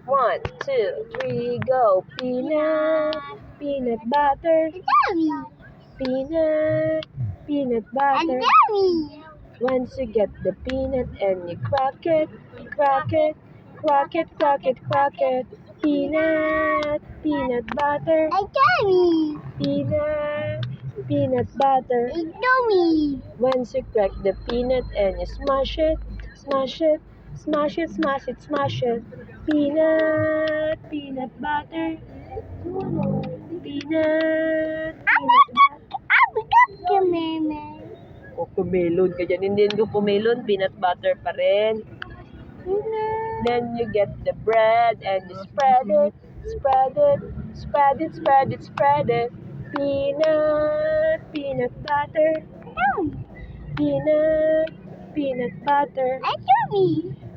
1, 2, 3, go. Peanut, peanut butter, peanut, peanut butter. Once you get the peanut and you crack it, crack it, crack it, crack it, crack it. Peanut, peanut butter, peanut, peanut butter. Once you crack the peanut and you smash it, smash it, smash it, smash it, smash it. Peanut, peanut butter, peanut, peanut butter. Cocomelon ka dyan. Hindi ko cocomelon, peanut butter pa rin. Then you get the bread and you spread it, spread it, spread it, spread it, spread it. Peanut, peanut butter, peanut, peanut butter.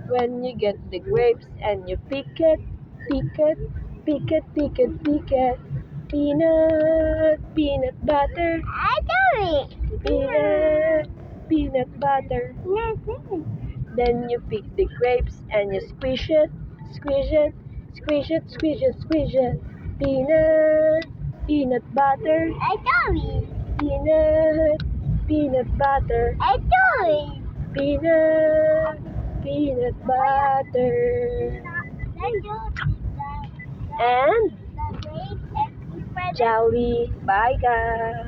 When you get the grapes and you pick it, pick it, pick it, pick it, pick it. Peanut, peanut butter, peanut, peanut butter. Then you pick the grapes and you squish it, squish it, squish it, squish it, squish it. Peanut, peanut butter, peanut, peanut butter, peanut, peanut butter. And jelly. Bye guys.